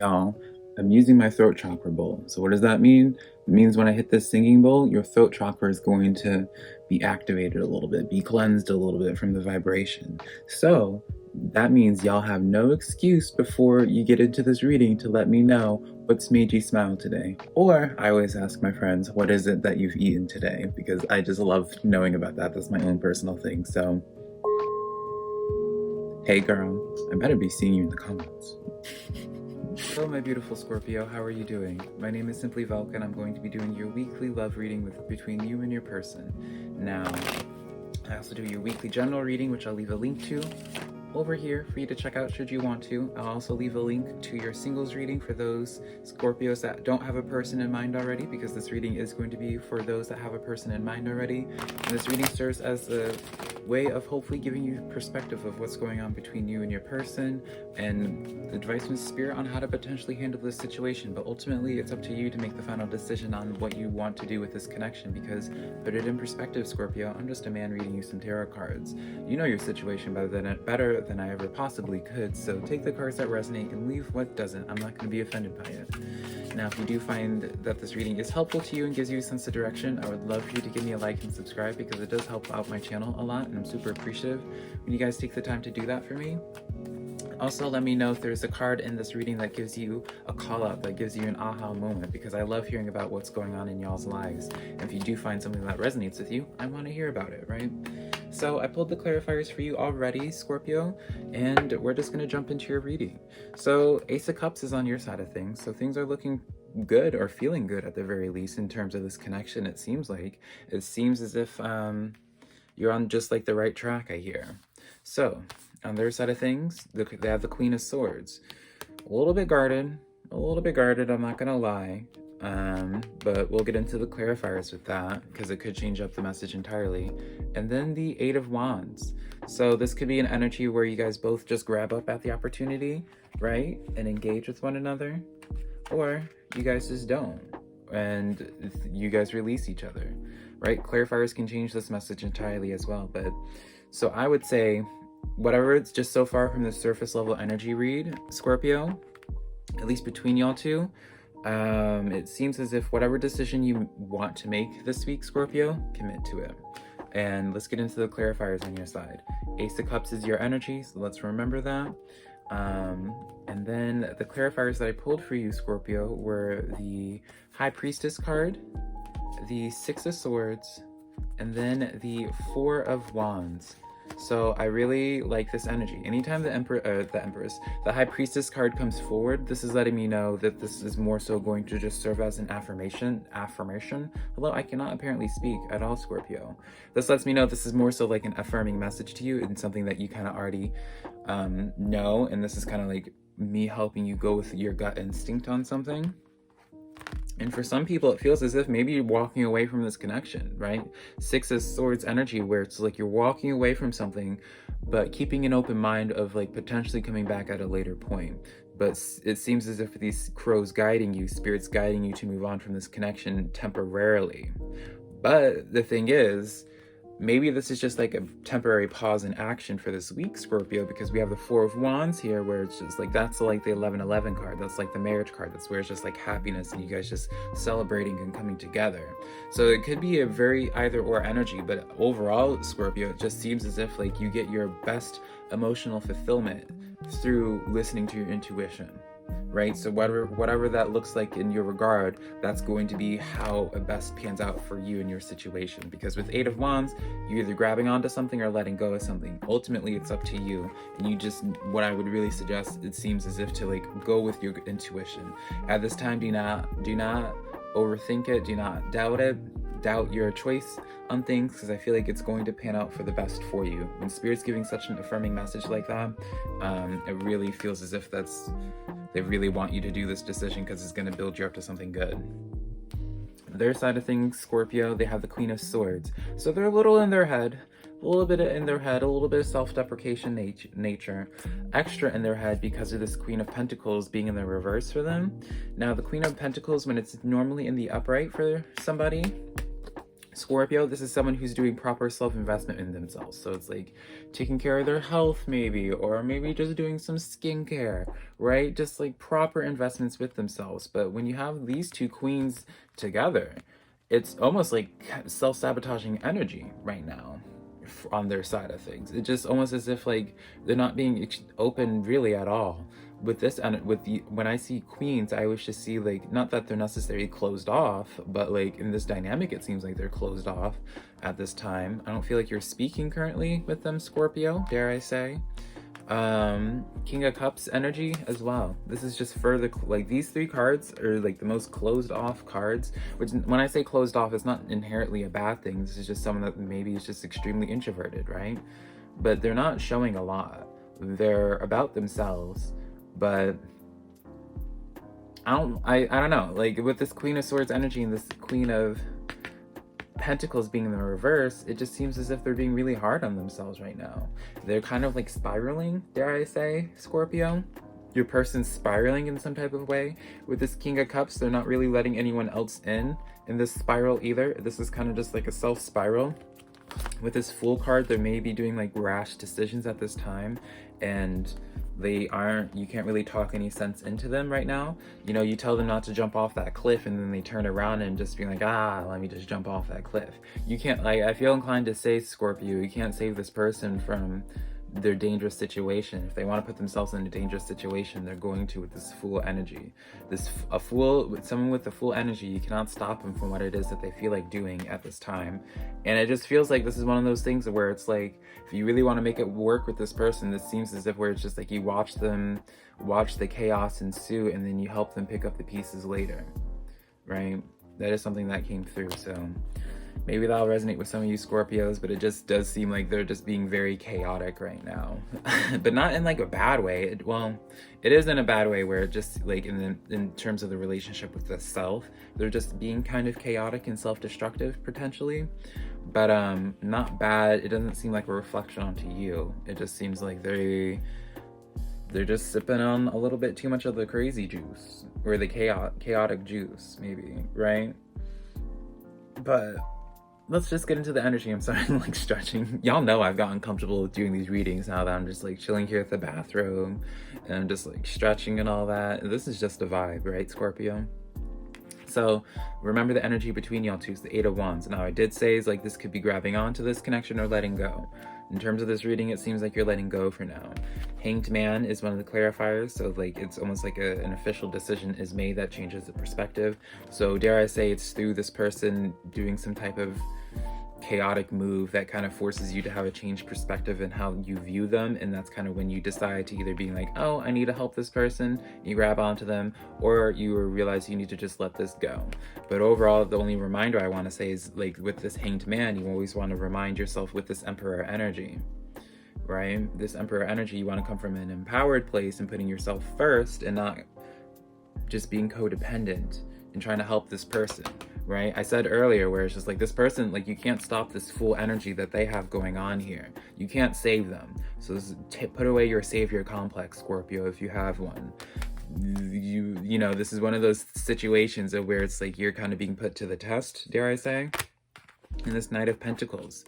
Y'all, I'm using my throat chakra bowl. So what does that mean? It means when I hit this singing bowl, your throat chakra is going to be activated a little bit, be cleansed a little bit from the vibration. So that means y'all have no excuse before you get into this reading to let me know what's made you smile today. Or I always ask my friends, what is it that you've eaten today? Because I just love knowing about that. That's my own personal thing. So, hey girl, I better be seeing you in the comments. Hello my beautiful Scorpio, how are you doing? My name is SimplyVelca and I'm going to be doing your weekly love reading between you and your person. Now, I also do your weekly general reading, which I'll leave a link to over here for you to check out should you want to. I'll also leave a link to your singles reading for those Scorpios that don't have a person in mind already, because this reading is going to be for those that have a person in mind already. And this reading serves as a way of hopefully giving you perspective of what's going on between you and your person, and advice from spirit on how to potentially handle this situation. But ultimately it's up to you to make the final decision on what you want to do with this connection, because put it in perspective, Scorpio, I'm just a man reading you some tarot cards. You know your situation better than I ever possibly could, so take the cards that resonate and leave what doesn't. I'm not going to be offended by it. Now, if you do find that this reading is helpful to you and gives you a sense of direction, I would love for you to give me a like and subscribe, because it does help out my channel a lot, and I'm super appreciative when you guys take the time to do that for me. Also, let me know if there's a card in this reading that gives you a call out, that gives you an aha moment, because I love hearing about what's going on in y'all's lives. And if you do find something that resonates with you, I want to hear about it, right? So I pulled the clarifiers for you already, Scorpio, and we're just going to jump into your reading. So Ace of Cups is on your side of things, so things are looking good, or feeling good at the very least, in terms of this connection. It seems as if you're on just like the right track, I hear. So on their side of things, they have the Queen of Swords. A little bit guarded, I'm not gonna lie. But we'll get into the clarifiers with that, because it could change up the message entirely. And then the Eight of Wands. So this could be an energy where you guys both just grab up at the opportunity, right? And engage with one another. Or you guys just don't, and you guys release each other, right? Clarifiers can change this message entirely as well. But so I would say, whatever it's just so far from the surface level energy read, Scorpio, at least between y'all two, it seems as if whatever decision you want to make this week, Scorpio, commit to it. And let's get into the clarifiers on your side. Ace of Cups is your energy, so let's remember that. And then the clarifiers that I pulled for you, Scorpio, were the High Priestess card, the Six of Swords, and then the Four of Wands. So I really like this energy. Anytime the High Priestess card comes forward, this is letting me know that this is more so going to just serve as an affirmation. Although I cannot apparently speak at all, Scorpio. This lets me know this is more so like an affirming message to you, and something that you kind of already know. And this is kind of like me helping you go with your gut instinct on something. And for some people, it feels as if maybe you're walking away from this connection, right? Six of Swords energy, where it's like you're walking away from something, but keeping an open mind of like potentially coming back at a later point. But it seems as if these crows guiding you, spirits guiding you to move on from this connection temporarily. But the thing is, maybe this is just like a temporary pause in action for this week, Scorpio, because we have the Four of Wands here, where it's just like, that's like the 1111 card. That's like the marriage card. That's where it's just like happiness and you guys just celebrating and coming together. So it could be a very either or energy, but overall, Scorpio, it just seems as if like you get your best emotional fulfillment through listening to your intuition. Right? So whatever that looks like in your regard, that's going to be how it best pans out for you in your situation. Because with Eight of Wands, you're either grabbing onto something or letting go of something. Ultimately, it's up to you. And you just, what I would really suggest, it seems as if to like go with your intuition. At this time, do not overthink it. Do not doubt it. Doubt your choice on things, because I feel like it's going to pan out for the best for you. When Spirit's giving such an affirming message like that, it really feels as if they really want you to do this decision, because it's going to build you up to something good. Their side of things, Scorpio, they have the Queen of Swords. So they're a little in their head, a little bit of self-deprecation nature, extra in their head because of this Queen of Pentacles being in the reverse for them. Now, the Queen of Pentacles, when it's normally in the upright for somebody, Scorpio, this is someone who's doing proper self-investment in themselves. So it's like taking care of their health maybe, or maybe just doing some skincare, right? Just like proper investments with themselves. But when you have these two queens together, it's almost like self-sabotaging energy right now on their side of things. It's just almost as if like they're not being open really at all with this. And when I see queens, I wish to see like, not that they're necessarily closed off, but like in this dynamic it seems like they're closed off at this time. I don't feel like you're speaking currently with them, Scorpio, dare I say. King of Cups energy as well. This is just further, like these three cards are like the most closed off cards, which when I say closed off, it's not inherently a bad thing. This is just someone that maybe is just extremely introverted, right? But they're not showing a lot. They're about themselves, but I don't know, like with this Queen of Swords energy and this Queen of Pentacles being in the reverse, it just seems as if they're being really hard on themselves right now. They're kind of like spiraling, dare I say, Scorpio. Your person's spiraling in some type of way. With this King of Cups, they're not really letting anyone else in this spiral either. This is kind of just like a self spiral. With this Fool card, they may be doing like rash decisions at this time, and you can't really talk any sense into them right now. You know, you tell them not to jump off that cliff and then they turn around and just be like, let me just jump off that cliff. You can't, like, I feel inclined to say, Scorpio, you can't save this person from their dangerous situation. If they want to put themselves in a dangerous situation, they're going to with this Fool energy. Someone with the Fool energy, you cannot stop them from what it is that they feel like doing at this time. And it just feels like this is one of those things where it's like, if you really want to make it work with this person, this seems as if where it's just like you watch the chaos ensue and then you help them pick up the pieces later, right? That is something that came through. So maybe that'll resonate with some of you Scorpios, but it just does seem like they're just being very chaotic right now. But not in like a bad way. It is in a bad way where it just like in terms of the relationship with the self, they're just being kind of chaotic and self-destructive potentially. But not bad. It doesn't seem like a reflection onto you. It just seems like they're just sipping on a little bit too much of the crazy juice, or the chaotic juice maybe, right? But let's just get into the energy. I'm sorry, I'm like stretching. Y'all know I've gotten comfortable with doing these readings now that I'm just like chilling here at the bathroom and I'm just like stretching and all that. This is just a vibe, right, Scorpio? So remember the energy between y'all two is the Eight of Wands. Now I did say is like this could be grabbing onto this connection or letting go. In terms of this reading, it seems like you're letting go for now. Hanged Man is one of the clarifiers, so like it's almost like an official decision is made that changes the perspective. So dare I say it's through this person doing some type of chaotic move that kind of forces you to have a changed perspective in how you view them, and that's kind of when you decide to either be like, oh, I need to help this person, you grab onto them, or you realize you need to just let this go. But overall, the only reminder I want to say is like with this Hanged Man, you always want to remind yourself with this Emperor energy, right? This Emperor energy, you want to come from an empowered place and putting yourself first and not just being codependent and trying to help this person, right? I said earlier where it's just like this person, like you can't stop this Fool energy that they have going on here. You can't save them. So put away your savior complex, Scorpio, if you have one. You know, this is one of those situations of where it's like you're kind of being put to the test, dare I say, in this Knight of Pentacles.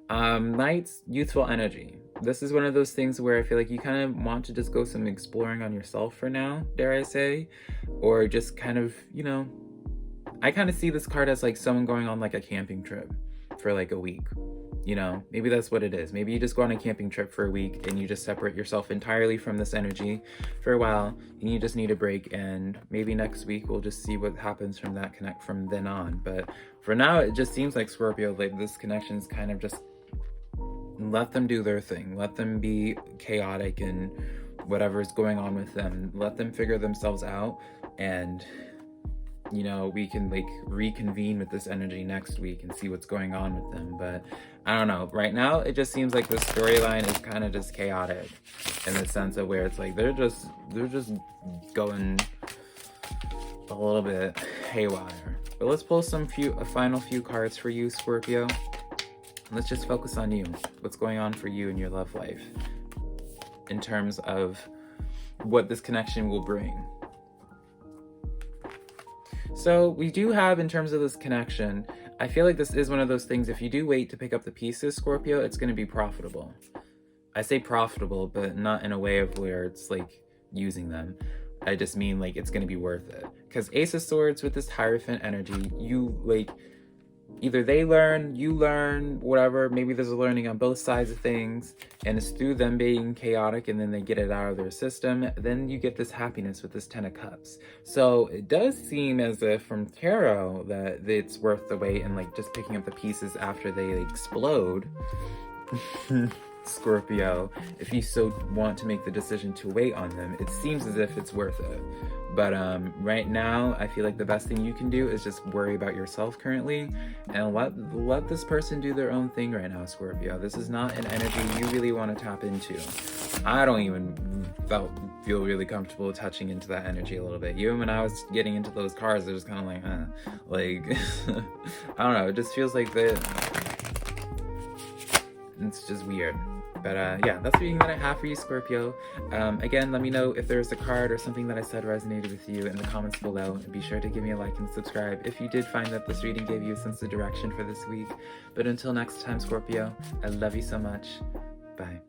Knight's youthful energy. This is one of those things where I feel like you kind of want to just go some exploring on yourself for now, dare I say, or just kind of, you know, I kind of see this card as like someone going on like a camping trip for like a week. You know, maybe that's what it is. Maybe you just go on a camping trip for a week and you just separate yourself entirely from this energy for a while and you just need a break, and maybe next week we'll just see what happens from that connect from then on. But for now, it just seems like Scorpio, like this connection is kind of just let them do their thing. Let them be chaotic and whatever's going on with them. Let them figure themselves out, and you know, we can like reconvene with this energy next week and see what's going on with them. But I don't know, right now it just seems like the storyline is kind of just chaotic in the sense of where it's like they're just going a little bit haywire. But let's pull a final few cards for you, Scorpio. Let's just focus on you. What's going on for you in your love life in terms of what this connection will bring. So we do have, in terms of this connection, I feel like this is one of those things, if you do wait to pick up the pieces, Scorpio, it's going to be profitable. I say profitable, but not in a way of where it's like using them. I just mean like it's going to be worth it. Because Ace of Swords with this Hierophant energy, you like, either they learn, you learn, whatever. Maybe there's a learning on both sides of things, and it's through them being chaotic and then they get it out of their system. Then you get this happiness with this Ten of Cups. So it does seem as if from tarot that it's worth the wait, and like just picking up the pieces after they explode. Scorpio, if you so want to make the decision to wait on them, it seems as if it's worth it. But right now, I feel like the best thing you can do is just worry about yourself currently, and let this person do their own thing right now, Scorpio. This is not an energy you really want to tap into. I don't even feel really comfortable touching into that energy a little bit. Even when I was getting into those cards, they're just kind of like, like, I don't know. It just feels like it's just weird. But yeah, that's the reading that I have for you, Scorpio. Again, let me know if there's a card or something that I said resonated with you in the comments below. And be sure to give me a like and subscribe if you did find that this reading gave you a sense of direction for this week. But until next time, Scorpio, I love you so much. Bye.